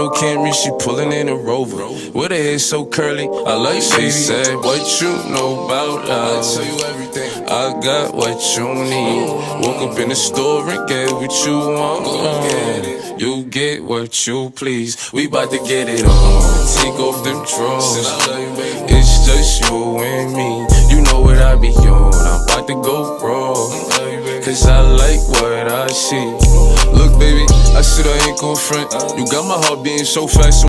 No Camry, she pulling in a Rover. With her hair so curly, I like she said, what you know about us? I tell you everything. I got what you need. Woke up in the store and get what you want. You get what you please. We bout to get it on. Take off them drawers. It's just you and me. You know what I be on. I'm about to go raw. Cause I like what I see. Look, baby, I said I ain't gon' front. You got my heart beating so fast.